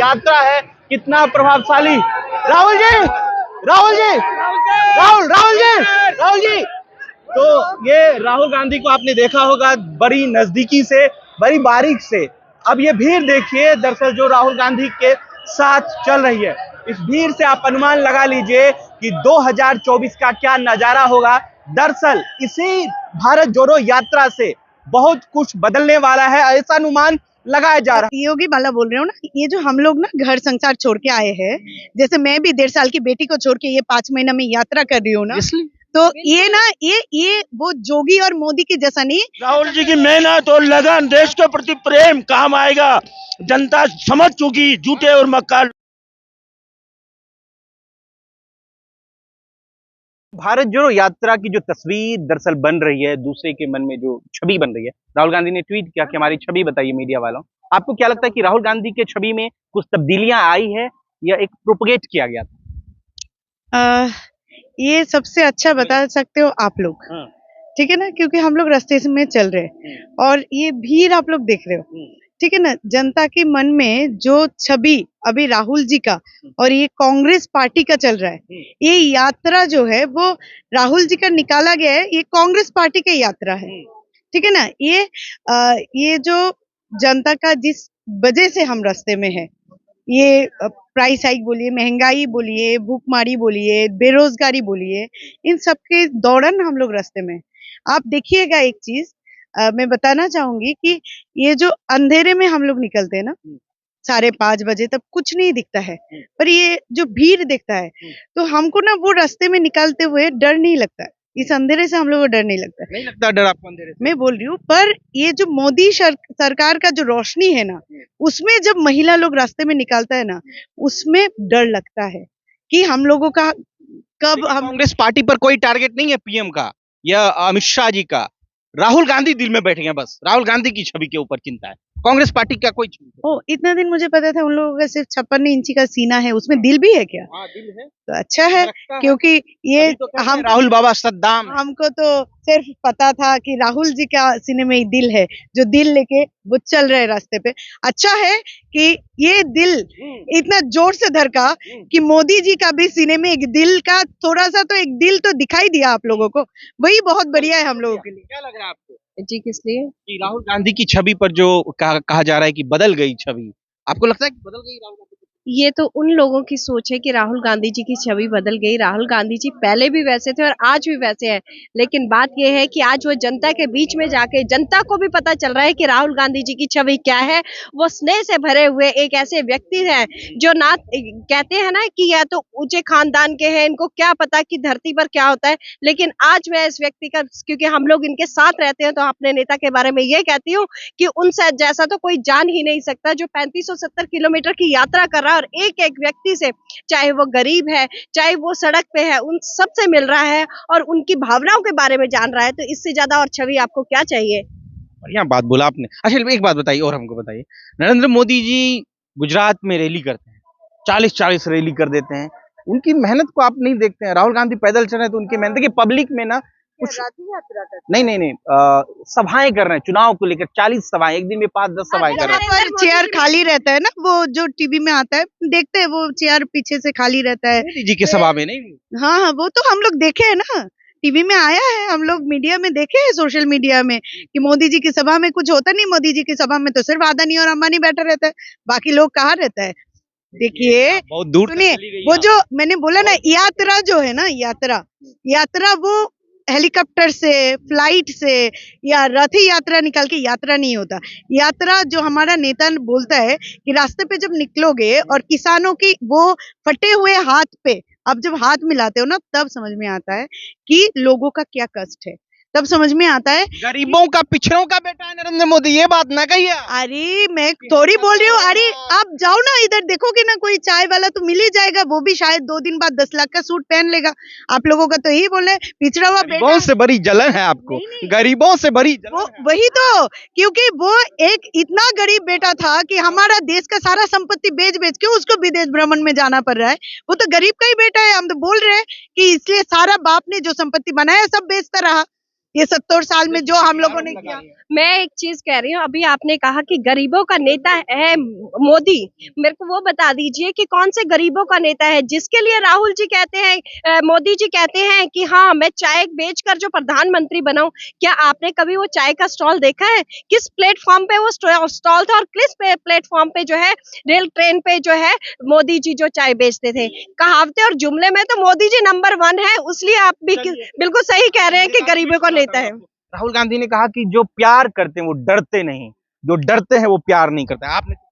यात्रा है कितना प्रभावशाली। राहुल जी, राहुल जी, राहुल जी। तो ये राहुल गांधी को आपने देखा होगा बड़ी नजदीकी से, बड़ी बारीक से। अब ये भीड़ देखिए, दरअसल जो राहुल गांधी के साथ चल रही है, इस भीड़ से आप अनुमान लगा लीजिए कि 2024 का क्या नजारा होगा। दरअसल इसी भारत जोड़ो यात्रा से बहुत कुछ बदलने वाला है, ऐसा अनुमान लगाया जा रहा है। योगी बाला बोल रहे हो ना, ये जो हम लोग ना घर संसार छोड़ के आए हैं, जैसे मैं भी 1.5 साल की बेटी को छोड़ के ये 5 महीना में यात्रा कर रही हूँ ना, तो ये ना ये वो जोगी और मोदी के जैसा नहीं। राहुल जी की मेहनत और लगन, देश के प्रति प्रेम काम आएगा। जनता समझ चुकी झूठे और मक्कार। भारत जोड़ो यात्रा की जो तस्वीर दरअसल बन रही है, दूसरे के मन में जो छवि बन रही है, राहुल गांधी ने ट्वीट किया कि हमारी छवि बताइए मीडिया वालों। आपको क्या लगता है कि राहुल गांधी के छवि में कुछ तब्दीलियां आई है या एक प्रोपगेट किया गया था? ये सबसे अच्छा बता सकते हो आप लोग, ठीक है ना, क्योंकि हम लोग रास्ते में चल रहे हैं और ये भीड़ आप लोग देख रहे हो, ठीक है ना। जनता के मन में जो छवि अभी राहुल जी का और ये कांग्रेस पार्टी का चल रहा है, ये यात्रा जो है वो राहुल जी का निकाला गया है, ये कांग्रेस पार्टी की यात्रा है, ठीक है ना। ये जो जनता का जिस वजह से हम रास्ते में है, ये प्राइस हाइक बोलिए, महंगाई बोलिए, भूखमारी बोलिए, बेरोजगारी बोलिए, इन सब के दौरान हम लोग रास्ते में। आप देखिएगा एक चीज, मैं बताना चाहूंगी कि ये जो अंधेरे में हम लोग निकलते हैं ना, 5:30 बजे तब कुछ नहीं दिखता है, पर ये जो भीड़ दिखता है, तो हमको ना वो रास्ते में निकलते हुए डर नहीं लगता है। इस अंधेरे से हम लोगों को डर नहीं लगता है। नहीं लगता डर आपको अंधेरे से? मैं बोल रही हूँ, पर ये जो मोदी सरकार का जो रोशनी है ना, उसमें जब महिला लोग रास्ते में निकलता है ना, उसमें डर लगता है कि हम लोगों का कब हम। कांग्रेस पार्टी पर कोई टारगेट नहीं है पीएम का या अमित शाह जी का। राहुल गांधी दिल में बैठ गए, बस राहुल गांधी की छवि के ऊपर चिंता है, कांग्रेस पार्टी का कोई छवि नहीं। ओ, इतना दिन मुझे पता था उन लोगों का सिर्फ 56 इंची का सीना है, उसमें दिल भी है क्या? हाँ, दिल है तो अच्छा है, क्योंकि ये तो हम राहुल बाबा सद्दाम। हमको तो सिर्फ पता था कि राहुल जी का सीने में ही दिल है, जो दिल लेके वो चल रहे रास्ते पे। अच्छा है कि ये दिल इतना जोर से धड़का कि मोदी जी का भी सीने में एक दिल का थोड़ा सा तो एक दिल तो दिखाई दिया आप लोगों को, वही बहुत बढ़िया है हम लोगों के लिए। क्या लग रहा है आपको जी, किस लिए? कि राहुल गांधी की छवि पर जो कहा जा रहा है कि बदल गई छवि, आपको लगता है कि बदल गई राहुल गांधी? ये तो उन लोगों की सोच है कि राहुल गांधी जी की छवि बदल गई। राहुल गांधी जी पहले भी वैसे थे और आज भी वैसे हैं, लेकिन बात यह है कि आज वो जनता के बीच में जाके जनता को भी पता चल रहा है कि राहुल गांधी जी की छवि क्या है। वो स्नेह से भरे हुए एक ऐसे व्यक्ति हैं जो ना कहते हैं ना कि या तो ऊंचे खानदान के हैं, इनको क्या पता कि धरती पर क्या होता है, लेकिन आज मैं इस व्यक्ति का, क्योंकि हम लोग इनके साथ रहते हैं, तो अपने नेता के बारे में ये कहती हूँ कि उनसे जैसा तो कोई जान ही नहीं सकता, जो 3570 किलोमीटर की यात्रा कर रहा है और एक एक व्यक्ति से, चाहे वो गरीब है, चाहे वो सड़क पे है, उन सब से मिल रहा है और उनकी भावनाओं के बारे में जान रहा है। तो इससे ज्यादा और छवि आपको क्या चाहिए? बढ़िया बात बोला आपने। अच्छा, एक बात बताइए और हमको बताइए, नरेंद्र मोदी जी गुजरात में रैली करते हैं, 40-40 रैली कर देते हैं, उनकी मेहनत को आप नहीं देखते हैं। राहुल गांधी पैदल चल रहे हैं तो उनकी मेहनत, देखिए पब्लिक में ना कुछ नहीं सभाएं कर रहे हैं चुनाव को लेकर, 40 सभाएं, एक दिन में 5-10 सभाएं कर रहे हैं। पर चेयर खाली रहता है ना, वो जो टीवी में आता है देखते हैं, वो चेयर पीछे से खाली रहता है। मोदी जी की सभा में नहीं। हाँ, वो तो हम लोग देखे है ना, टीवी में आया है, हम लोग मीडिया में देखे हैं, सोशल मीडिया में, कि मोदी जी की सभा में कुछ होता नहीं। मोदी जी की सभा में तो सिर्फ अदानी और अंबानी बैठा रहता है, बाकी लोग कहाँ रहता है। देखिए, बहुत दूर सुनिए, वो जो मैंने बोला ना, यात्रा जो है ना, यात्रा वो हेलीकॉप्टर से, फ्लाइट से या रथ यात्रा निकाल के यात्रा नहीं होता। यात्रा जो हमारा नेता बोलता है कि रास्ते पे जब निकलोगे और किसानों की वो फटे हुए हाथ पे आप जब हाथ मिलाते हो ना, तब समझ में आता है कि लोगों का क्या कष्ट है, तब समझ में आता है। गरीबों का, पिछड़ों का बेटा है नरेंद्र मोदी, ये बात ना कहिए। अरे मैं थोड़ी बोल रही हूँ, अरे आप जाओ ना इधर, देखोगे ना कोई चाय वाला तो मिल ही जाएगा, वो भी शायद 2 दिन बाद 10 लाख का सूट पहन लेगा। आप लोगों का तो यही बोले, पिछड़ा हुआ बेटा। गरीबों से बड़ी जलन है आपको? नहीं। गरीबों से बड़ी जलन वो है। वही तो, क्योंकि वो एक इतना गरीब बेटा था कि हमारा देश का सारा संपत्ति बेच बेच के उसको विदेश भ्रमण में जाना पड़ रहा है। वो तो गरीब का ही बेटा है, हम तो बोल रहे हैं कि इसलिए सारा बाप ने जो संपत्ति बनाया सब बेचता रहा। ये 70 साल में जो हम लोगों ने किया। मैं एक चीज कह रही हूँ, अभी आपने कहा कि गरीबों का नेता है मोदी, मेरे को वो बता दीजिए कि कौन से गरीबों का नेता है जिसके लिए राहुल जी कहते हैं, मोदी जी कहते हैं कि हाँ मैं चाय बेचकर जो प्रधानमंत्री बनाऊं। क्या आपने कभी वो चाय का स्टॉल देखा है? किस प्लेटफॉर्म पे वो स्टॉल था और किस प्लेटफॉर्म पे जो है रेल ट्रेन पे जो है मोदी जी जो चाय बेचते थे? कहावतें और जुमले में तो मोदी जी नंबर 1 है, इसलिए आप भी बिल्कुल सही कह रहे हैं कि गरीबों का नेता है। राहुल गांधी ने कहा कि जो प्यार करते हैं वो डरते नहीं, जो डरते हैं वो प्यार नहीं करते। आपने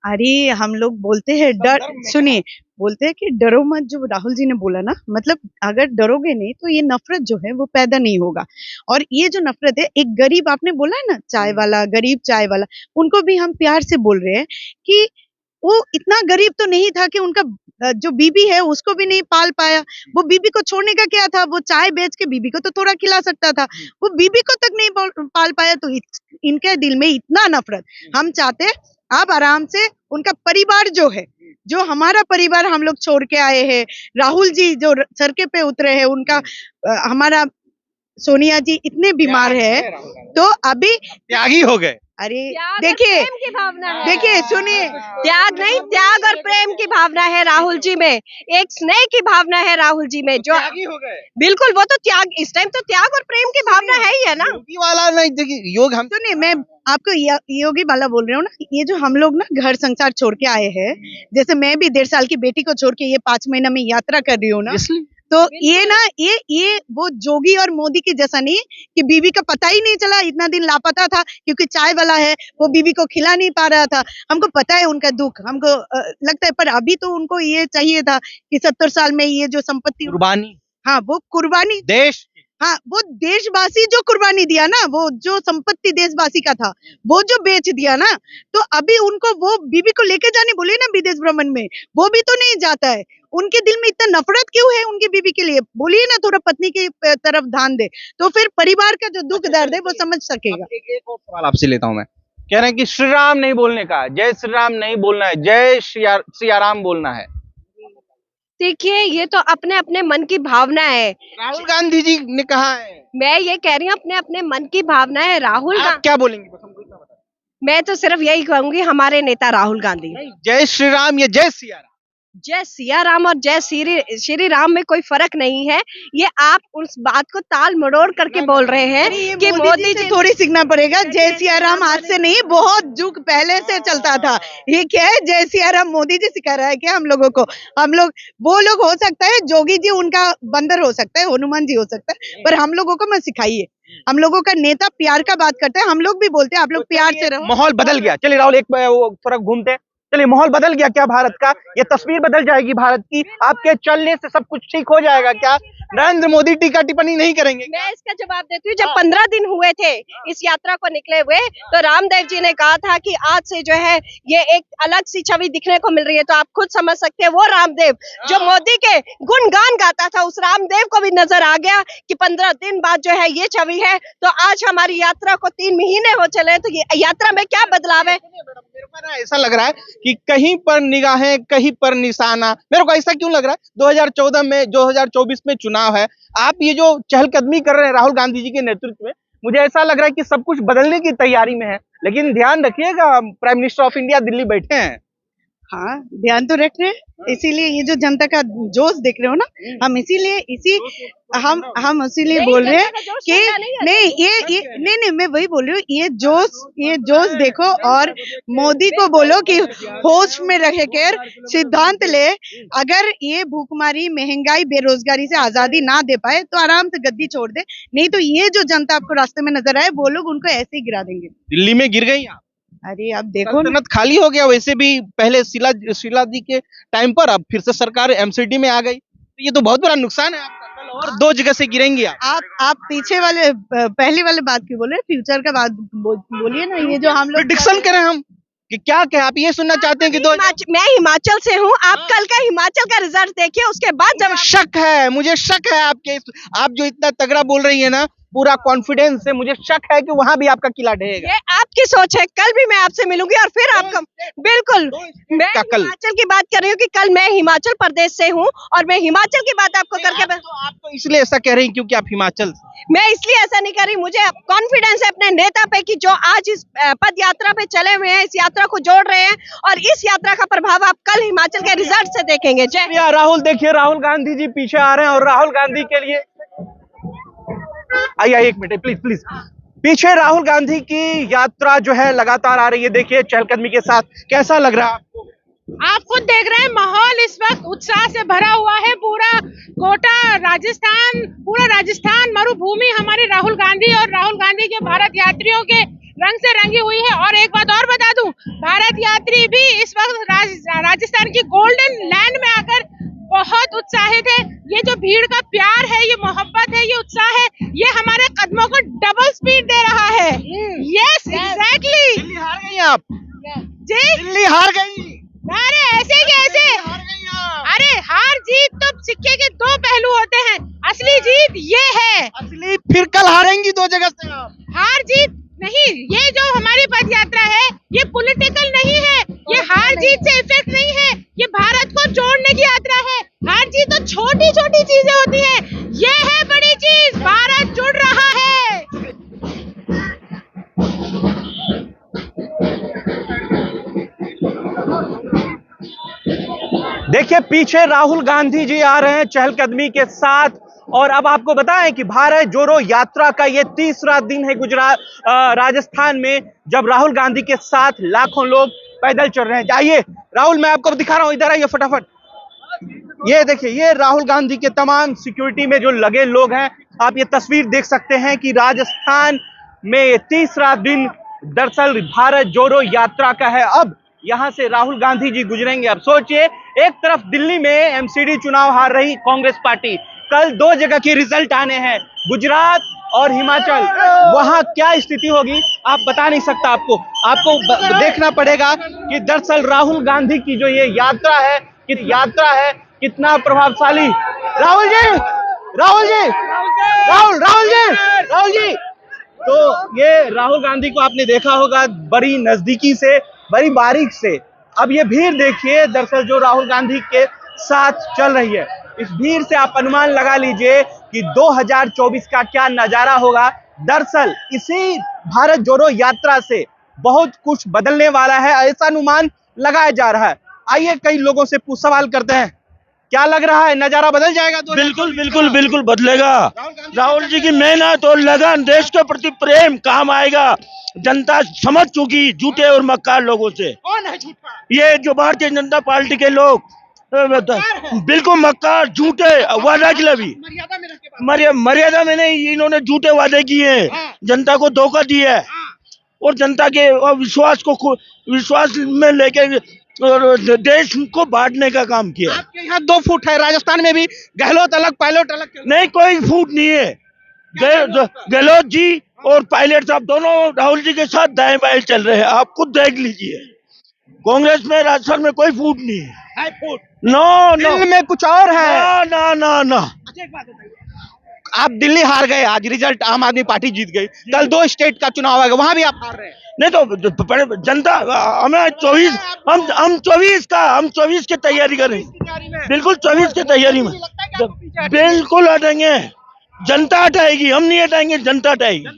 अरे हम लोग बोलते हैं डर, सुनिए, बोलते हैं कि डरो मत, जो राहुल जी ने बोला ना, मतलब अगर डरोगे नहीं तो ये नफरत जो है वो पैदा नहीं होगा। और ये जो नफरत है, एक गरीब आपने बोला है ना, चाय वाला, गरीब चाय वाला, उनको भी हम प्यार से बोल रहे हैं कि वो इतना गरीब तो नहीं था कि उनका जो बीबी है उसको भी नहीं पाल पाया। वो बीबी को छोड़ने का क्या था, वो चाय बेच के बीबी को तो थोड़ा खिला सकता था, वो बीबी को तक नहीं पाल पाया। तो इनके दिल में इतना नफरत। हम चाहते हैं आप आराम से उनका परिवार जो है, जो हमारा परिवार हम लोग छोड़ के आए हैं, राहुल जी जो सड़के पे उतरे हैं, उनका हमारा सोनिया जी इतने बीमार है, तो अभी त्यागी हो गए। अरे त्याग और देखिए, प्रेम की भावना है। देखिए, सुनिए, त्याग नहीं, त्याग और प्रेम की भावना है राहुल जी में, एक स्नेह की भावना है राहुल जी में, जो त्यागी हो गए। बिल्कुल वो तो त्याग, इस टाइम तो त्याग और प्रेम की भावना है ही है ना। योगी वाला नहीं, देखिए योग हम सुनिए, मैं आपको योगी वाला बोल रही हूँ ना। ये जो हम लोग ना घर संसार छोड़ के आए हैं, जैसे मैं भी 1.5 साल की बेटी को छोड़ के ये 5 महीना में यात्रा कर रही हूँ ना, तो ये ना ये वो जोगी और मोदी की जैसा नहीं कि बीवी का पता ही नहीं चला, इतना दिन लापता था क्योंकि चाय वाला है, वो बीवी को खिला नहीं पा रहा था। हमको पता है उनका दुख, हमको लगता है, पर अभी तो उनको ये चाहिए था कि 70 साल में ये जो संपत्ति, कुर्बानी, हाँ वो कुर्बानी, देश, हाँ वो देशवासी जो कुर्बानी दिया ना, वो जो संपत्ति देशवासी का था वो जो बेच दिया ना, तो अभी उनको वो बीवी को लेके जाने बोले ना विदेश भ्रमण में, वो भी तो नहीं जाता है। उनके दिल में इतना नफरत क्यों है उनकी बीवी के लिए? बोलिए ना, थोड़ा पत्नी की तरफ ध्यान दे, तो फिर परिवार का जो दुख दर्द है वो समझ सकेगा। एक और सवाल आपसे लेता हूं मैं। कह रहे हैं कि श्री राम नहीं बोलने का, जय श्री राम नहीं बोलना है, जय सिया राम बोलना है। देखिए ये तो अपने अपने मन की भावना है, राहुल गांधी जी ने कहा है। मैं ये कह रही हूँ अपने अपने मन की भावना है। राहुल आप क्या बोलेंगे? बस हमको इतना बताइए। मैं तो सिर्फ यही कहूंगी, हमारे नेता राहुल गांधी। जय श्री राम या जय सिया राम? जय सिया राम और जय श्री राम में कोई फर्क नहीं है। ये आप उस बात को ताल मरोड़ करके बोल रहे हैं कि मोदी जी थोड़ी सीखना पड़ेगा। जय सिया राम आज से नहीं, बहुत जुग पहले से चलता था। ये क्या है, जय सिया राम मोदी जी सिखा रहा है क्या हम लोगों को? हम लोग, वो लोग हो सकता है जोगी जी उनका बंदर हो सकता है, हनुमान जी हो सकता है, पर हम लोगों को मत सिखाइए। हम लोगों का नेता प्यार का बात करते हैं, हम लोग भी बोलते हैं आप लोग प्यार से रहो। माहौल बदल गया। चलिए राहुल, एक वो थोड़ा घूमते हैं। चलिए, माहौल बदल गया क्या भारत का? ये तस्वीर बदल जाएगी भारत की? आपके चलने से सब कुछ ठीक हो जाएगा क्या? नरेंद्र मोदी टीका टिप्पणी नहीं करेंगे? मैं इसका जवाब देती हूँ। जब 15 दिन हुए थे इस यात्रा को निकले हुए, तो रामदेव जी ने कहा था कि आज से जो है ये एक अलग सी छवि दिखने को मिल रही है। तो आप खुद समझ सकते हैं, वो रामदेव जो मोदी के गुणगान गाता था, उस रामदेव को भी नजर आ गया कि 15 दिन बाद जो है ये छवि है। तो आज हमारी यात्रा को 3 महीने हो चले, तो ये यात्रा में क्या बदलाव है? मेरे को ना ऐसा लग रहा है कि कहीं पर निगाहें, कहीं पर निशाना। मेरे को ऐसा क्यों लग रहा है? 2014 में, 2024 में चुनाव है, आप ये जो चहलकदमी कर रहे हैं राहुल गांधी जी के नेतृत्व में, मुझे ऐसा लग रहा है कि सब कुछ बदलने की तैयारी में है। लेकिन ध्यान रखिएगा, prime minister of India Delhi बैठे हैं। हाँ, ध्यान तो रख रहे हैं, इसीलिए ये जो जनता का जोश देख रहे हो ना, हम इसीलिए हम इसीलिए बोल रहे हैं कि नहीं, ये नहीं, मैं वही बोल रही हूँ, ये जोश देखो और मोदी को बोलो कि होश में रहकर सिद्धांत ले। अगर ये भूखमरी, महंगाई, बेरोजगारी से आजादी ना दे पाए तो आराम से गद्दी छोड़ दे, नहीं तो ये जो जनता आपको रास्ते में नजर आए, वो लोग उनको ऐसे ही गिरा देंगे। दिल्ली में गिर गई आप। अरे आप देखो ना, सल्तनत खाली हो गया। वैसे भी पहले शीला जी के टाइम पर, अब फिर से सरकार एमसीडी में आ गई, तो ये तो बहुत बड़ा नुकसान है आपका। कल और 2 जगह से गिरेंगी आप पीछे वाले, पहले वाले बात क्यों बोल रहे हैं? फ्यूचर का बात बोलिए ना। ये जो हम लोग प्रेडिक्शन करें हम कि क्या आप ये सुनना चाहते हैं कि मैं हिमाचल से हूँ, आप कल का हिमाचल का रिजल्ट देखिए, उसके बाद जब मुझे शक है आपके, आप जो इतना तगड़ा बोल रही है ना, पूरा कॉन्फिडेंस से, मुझे शक है कि वहां भी आपका किला ढहेगा। ये आपकी सोच है, कल भी मैं आपसे मिलूंगी और फिर आपका बिल्कुल। मैं क्या कल? हिमाचल की बात कर रही हूँ कि कल मैं हिमाचल प्रदेश से हूँ और मैं हिमाचल की बात आपको करके आप तो इसलिए ऐसा कह रही हैं क्योंकि आप हिमाचल मैं इसलिए ऐसा नहीं कर रही, मुझे कॉन्फिडेंस है अपने नेता पे कि जो आज इस पद यात्रा पे चले हुए हैं, इस यात्रा को जोड़ रहे हैं और इस यात्रा का प्रभाव आप कल हिमाचल के रिजल्ट से देखेंगे। जय राहुल, देखिए राहुल गांधी जी पीछे आ रहे हैं और राहुल गांधी के लिए आइए एक मिनट प्लीज प्लीज। पीछे राहुल गांधी की यात्रा जो है लगातार आ रही है, देखिए चहलकदमी के साथ। कैसा लग रहा है आपको? आप खुद देख रहे हैं माहौल इस वक्त उत्साह से भरा हुआ है। पूरा कोटा राजस्थान, पूरा राजस्थान मरुभूमि हमारे राहुल गांधी और राहुल गांधी के भारत यात्रियों के रंग से रंगी हुई है। और एक बात और बता दूं, भारत यात्री भी इस वक्त राजस्थान की गोल्डन लैंड में आकर बहुत उत्साहित है। ये जो भीड़ का प्यार है, ये मोहब्बत है, ये उत्साह है, ये हमारे कदमों को डबल स्पीड दे रहा है। Yes exactly. दिल्ली हार गई आप? जी दिल्ली हार गई? अरे ऐसे कैसे? अरे हार जीत तो सिक्के के दो पहलू होते हैं, असली जीत ये है। असली फिर कल हारेंगी 2 जगह से आप। हार जीत नहीं, ये जो हमारी पद यात्रा है ये पॉलिटिकल नहीं है, ये हार जीत से इफेक्ट नहीं है, ये भारत को जोड़ने की यात्रा है। हार जीत तो छोटी छोटी चीजें होती हैं, ये है बड़ी चीज, भारत जुड़ रहा है। देखिए पीछे राहुल गांधी जी आ रहे हैं चहलकदमी के साथ। और अब आपको बताएं कि भारत जोड़ो यात्रा का ये तीसरा दिन है गुजरात राजस्थान में, जब राहुल गांधी के साथ लाखों लोग पैदल चल रहे हैं। आइए राहुल, मैं आपको दिखा रहा हूं, इधर आइए फटाफट। ये देखिए, ये राहुल गांधी के तमाम सिक्योरिटी में जो लगे लोग हैं। आप ये तस्वीर देख सकते हैं कि राजस्थान में ये तीसरा दिन दरअसल भारत जोड़ो यात्रा का है। अब यहां से राहुल गांधी जी गुजरेंगे। अब सोचिए, एक तरफ दिल्ली में एमसीडी चुनाव हार रही कांग्रेस पार्टी, कल 2 जगह के रिजल्ट आने हैं, गुजरात और हिमाचल। वहां क्या स्थिति होगी आप बता नहीं सकता। आपको देखना पड़ेगा कि दरअसल राहुल गांधी की जो ये यात्रा है कितना प्रभावशाली। राहुल जी, राहुल जी, राहुल जी। तो ये राहुल गांधी को आपने देखा होगा बड़ी नजदीकी से, बड़ी बारीक से। अब ये भीड़ देखिए दरअसल जो राहुल गांधी के साथ चल रही है, इस भीड़ से आप अनुमान लगा लीजिए कि 2024 का क्या नजारा होगा। दरअसल इसी भारत जोड़ो यात्रा से बहुत कुछ बदलने वाला है, ऐसा अनुमान लगाया जा रहा है। आइए कई लोगों से सवाल करते हैं, क्या लग रहा है, नजारा बदल जाएगा? बिल्कुल बिल्कुल बिल्कुल बदलेगा। राहुल जी की मेहनत और लगन, देश के प्रति प्रेम काम आएगा। जनता समझ चुकी झूठे और मक्कार लोगों से। कौन है झूठा? ये जो भारतीय जनता पार्टी के लोग बिल्कुल मक्कार, झूठे वादा खिलाफी, मर्यादा में नहीं, इन्होंने झूठे वादे किए हैं, जनता को धोखा दिया है और जनता के विश्वास में लेके देश को बांटने का काम किया। आपके यहाँ 2 फुट है, राजस्थान में भी गहलोत अलग पायलट अलग। नहीं, कोई फूट नहीं है। गहलोत जी और पायलट साहब दोनों राहुल जी के साथ दाएं बाएं चल रहे हैं, आप खुद देख लीजिए। कांग्रेस में राजस्थान में कोई फूट नहीं है। नो में कुछ और है। ना। अच्छा एक बात बताइए, आप दिल्ली हार गए, आज रिजल्ट आम आदमी पार्टी जीत गई, कल 2 स्टेट का चुनाव आएगा, वहां भी आप हार रहे हैं। नहीं तो जनता हमें 24 हम 24 की तैयारी करें। बिल्कुल 24 की तैयारी में बिल्कुल हटेंगे, जनता हटाएगी, हम नहीं हटाएंगे, जनता हटाएगी।